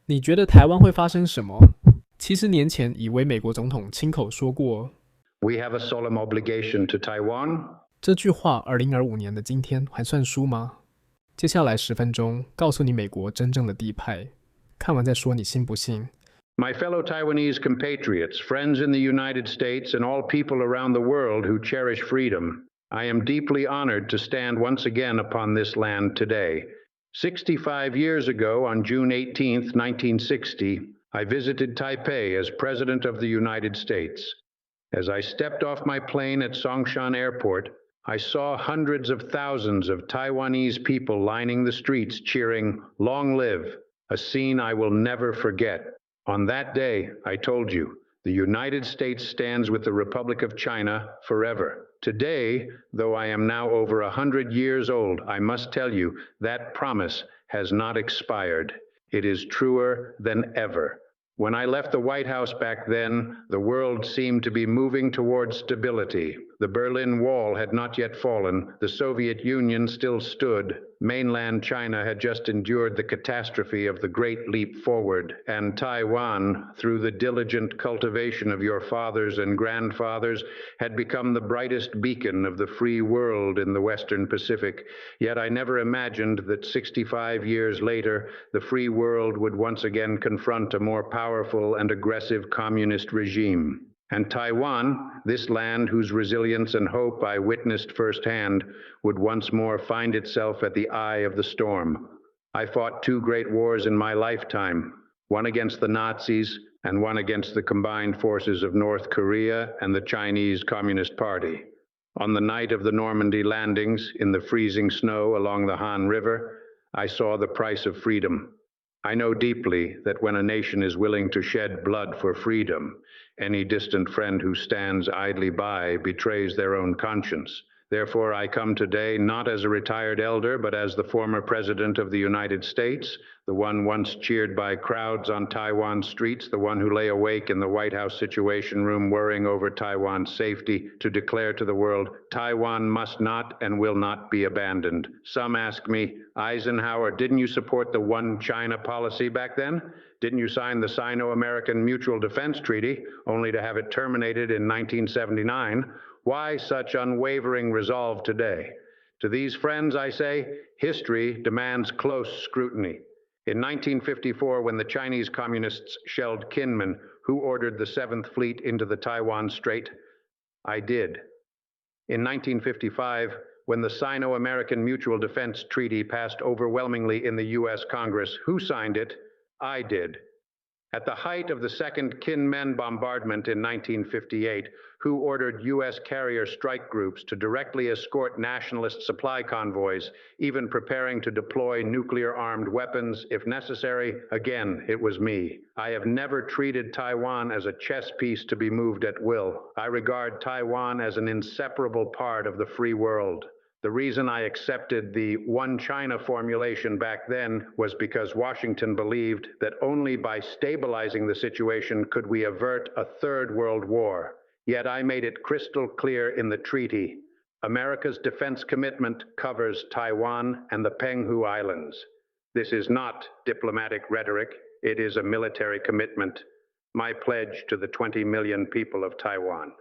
你觉得台湾会发生什么？70年前，以为美国总统亲口说过 We have a solemn obligation to Taiwan. 这句话，2025年的今天还算数吗？接下来10分钟，告诉你美国真正的地派，看完再说你信不信。My fellow Taiwanese compatriots, friends in the United States, and all people around the world who cherish freedom, I am deeply honored to stand once again upon this land today. 65 years ago, on June 18, 1960, I visited Taipei as President of the United States. As I stepped off my plane at Songshan Airport, I saw hundreds of thousands of Taiwanese people lining the streets cheering, "Long live," a scene I will never forget. On that day, I told you, the United States stands with the Republic of China forever. Today, though I am now over 100 years old, I must tell you that promise has not expired. It is truer than ever. When I left the White House back then, the world seemed to be moving towards stability. The Berlin Wall had not yet fallen. The Soviet Union still stood. Mainland China had just endured the catastrophe of the Great Leap Forward. And Taiwan, through the diligent cultivation of your fathers and grandfathers, had become the brightest beacon of the free world in the Western Pacific. Yet I never imagined that 65 years later, the free world would once again confront a more powerful and aggressive communist regime. And Taiwan, this land whose resilience and hope I witnessed firsthand, would once more find itself at the eye of the storm. I fought two great wars in my lifetime, one against the Nazis and one against the combined forces of North Korea and the Chinese Communist Party. On the night of the Normandy landings, in the freezing snow along the Han River, I saw the price of freedom. I know deeply that when a nation is willing to shed blood for freedom, any distant friend who stands idly by betrays their own conscience. Therefore, I come today not as a retired elder, but as the former President of the United States, the one once cheered by crowds on Taiwan streets, the one who lay awake in the White House Situation Room worrying over Taiwan's safety, to declare to the world, Taiwan must not and will not be abandoned. Some ask me, Eisenhower, didn't you support the One China policy back then? Didn't you sign the Sino-American Mutual Defense Treaty, only to have it terminated in 1979? Why such unwavering resolve today? To these friends, I say, history demands close scrutiny. In 1954, when the Chinese communists shelled Kinmen, who ordered the Seventh Fleet into the Taiwan Strait? I did. In 1955, when the Sino-American Mutual Defense Treaty passed overwhelmingly in the U.S. Congress, who signed it? I did. At the height of the second Kinmen bombardment in 1958, who ordered U.S. carrier strike groups to directly escort nationalist supply convoys, even preparing to deploy nuclear-armed weapons if necessary? Again, it was me. I have never treated Taiwan as a chess piece to be moved at will. I regard Taiwan as an inseparable part of the free world. The reason I accepted the One China formulation back then was because Washington believed that only by stabilizing the situation could we avert a third world war. Yet I made it crystal clear in the treaty. America's defense commitment covers Taiwan and the Penghu Islands. This is not diplomatic rhetoric. It is a military commitment. My pledge to the 20 million people of Taiwan.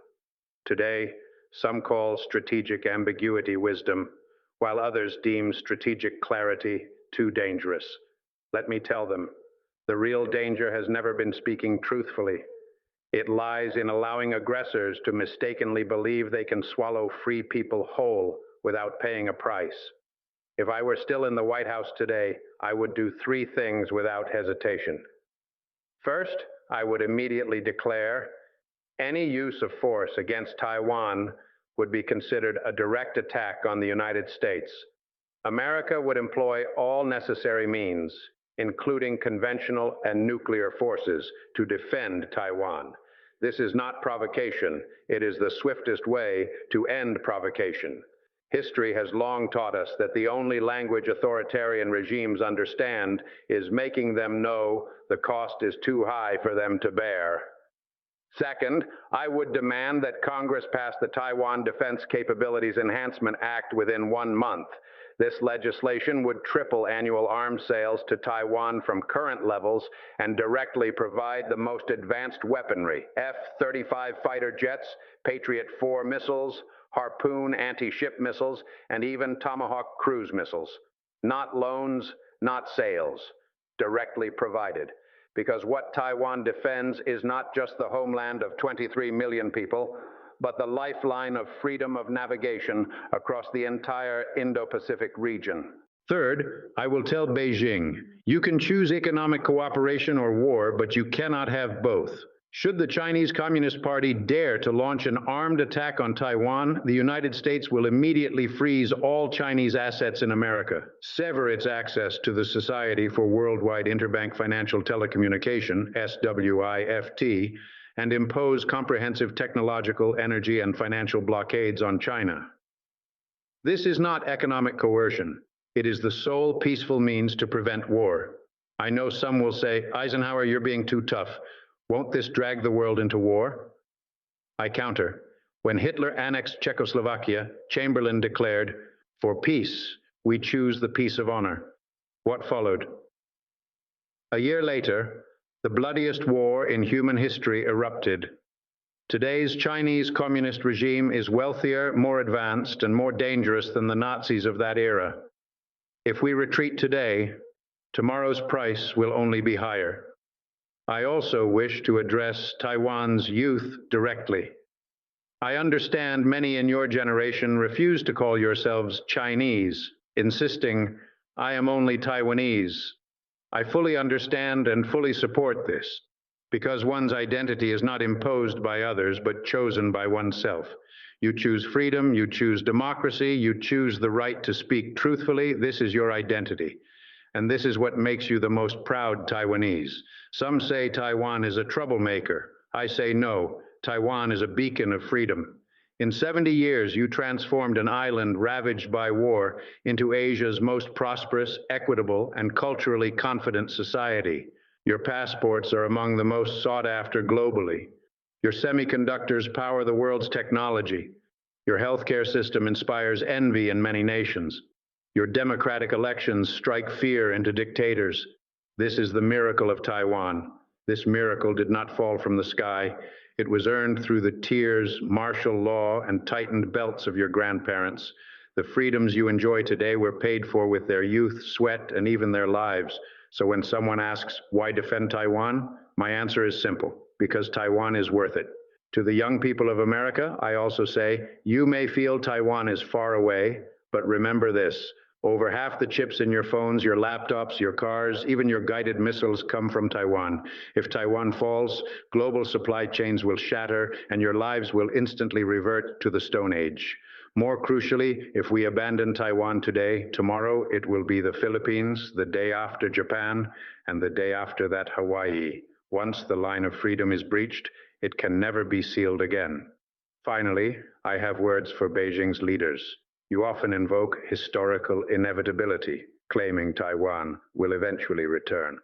Today, some call strategic ambiguity wisdom, while others deem strategic clarity too dangerous. Let me tell them, the real danger has never been speaking truthfully. It lies in allowing aggressors to mistakenly believe they can swallow free people whole without paying a price. If I were still in the White House today, I would do three things without hesitation. First, I would immediately declare any use of force against Taiwan would be considered a direct attack on the United States. America would employ all necessary means, including conventional and nuclear forces, to defend Taiwan. This is not provocation. It is the swiftest way to end provocation. History has long taught us that the only language authoritarian regimes understand is making them know the cost is too high for them to bear. Second, I would demand that Congress pass the Taiwan Defense Capabilities Enhancement Act within 1 month. This legislation would triple annual arms sales to Taiwan from current levels and directly provide the most advanced weaponry: F-35 fighter jets, Patriot 4 missiles, Harpoon anti-ship missiles, and even Tomahawk cruise missiles. Not loans, not sales, directly provided. Because what Taiwan defends is not just the homeland of 23 million people, but the lifeline of freedom of navigation across the entire Indo-Pacific region. Third, I will tell Beijing, you can choose economic cooperation or war, but you cannot have both. Should the Chinese Communist Party dare to launch an armed attack on Taiwan, the United States will immediately freeze all Chinese assets in America, sever its access to the Society for Worldwide Interbank Financial Telecommunication, SWIFT, and impose comprehensive technological, energy, and financial blockades on China. This is not economic coercion. It is the sole peaceful means to prevent war. I know some will say, Eisenhower, you're being too tough. Won't this drag the world into war? I counter. When Hitler annexed Czechoslovakia, Chamberlain declared, for peace, we choose the peace of honor. What followed? A year later, the bloodiest war in human history erupted. Today's Chinese communist regime is wealthier, more advanced, and more dangerous than the Nazis of that era. If we retreat today, tomorrow's price will only be higher. I also wish to address Taiwan's youth directly. I understand many in your generation refuse to call yourselves Chinese, insisting, I am only Taiwanese. I fully understand and fully support this, because one's identity is not imposed by others, but chosen by oneself. You choose freedom, you choose democracy, you choose the right to speak truthfully. This is your identity. And this is what makes you the most proud Taiwanese. Some say Taiwan is a troublemaker. I say no, Taiwan is a beacon of freedom. In 70 years, you transformed an island ravaged by war into Asia's most prosperous, equitable, and culturally confident society. Your passports are among the most sought after globally. Your semiconductors power the world's technology. Your healthcare system inspires envy in many nations. Your democratic elections strike fear into dictators. This is the miracle of Taiwan. This miracle did not fall from the sky. It was earned through the tears, martial law, and tightened belts of your grandparents. The freedoms you enjoy today were paid for with their youth, sweat, and even their lives. So when someone asks, why defend Taiwan? My answer is simple, because Taiwan is worth it. To the young people of America, I also say, you may feel Taiwan is far away, but remember this. Over half the chips in your phones, your laptops, your cars, even your guided missiles come from Taiwan. If Taiwan falls, global supply chains will shatter and your lives will instantly revert to the Stone Age. More crucially, if we abandon Taiwan today, tomorrow it will be the Philippines, the day after Japan, and the day after that Hawaii. Once the line of freedom is breached, it can never be sealed again. Finally, I have words for Beijing's leaders. You often invoke historical inevitability, claiming Taiwan will eventually return.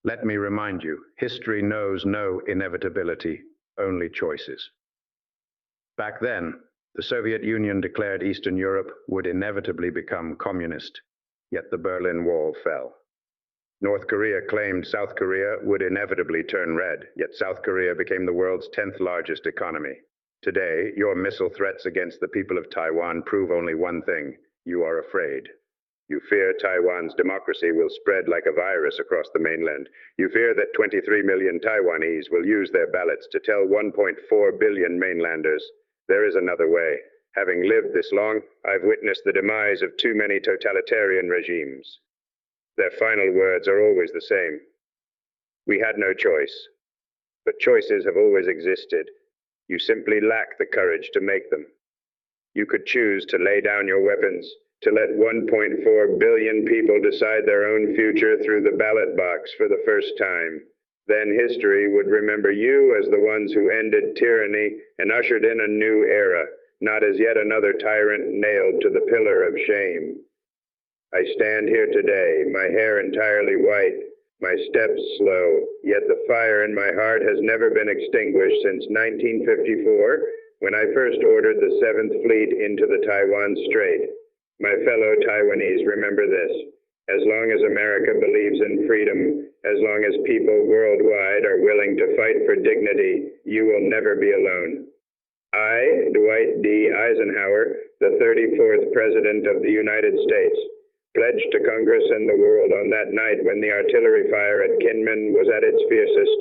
Let me remind you, history knows no inevitability, only choices. Back then, the Soviet Union declared Eastern Europe would inevitably become communist, yet the Berlin Wall fell. North Korea claimed South Korea would inevitably turn red, yet South Korea became the world's 10th largest economy. Today, your missile threats against the people of Taiwan prove only one thing: you are afraid. You fear Taiwan's democracy will spread like a virus across the mainland. You fear that 23 million Taiwanese will use their ballots to tell 1.4 billion mainlanders, there is another way. Having lived this long, I've witnessed the demise of too many totalitarian regimes. Their final words are always the same. We had no choice. But choices have always existed. You simply lack the courage to make them. You could choose to lay down your weapons, to let 1.4 billion people decide their own future through the ballot box for the first time. Then history would remember you as the ones who ended tyranny and ushered in a new era, not as yet another tyrant nailed to the pillar of shame. I stand here today, my hair entirely white, my steps slow, yet the fire in my heart has never been extinguished since 1954, when I first ordered the 7th Fleet into the Taiwan Strait. My fellow Taiwanese, remember this. As long as America believes in freedom, as long as people worldwide are willing to fight for dignity, you will never be alone. I, Dwight D. Eisenhower, the 34th President of the United States, pledged to Congress and the world on that night when the artillery fire at Kinmen was at its fiercest,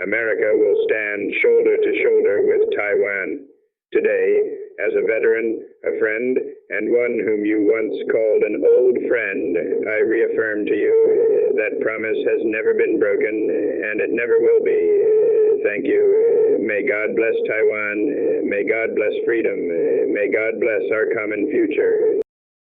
America will stand shoulder to shoulder with Taiwan. Today, as a veteran, a friend, and one whom you once called an old friend, I reaffirm to you that promise has never been broken, and it never will be. Thank you. May God bless Taiwan. May God bless freedom. May God bless our common future.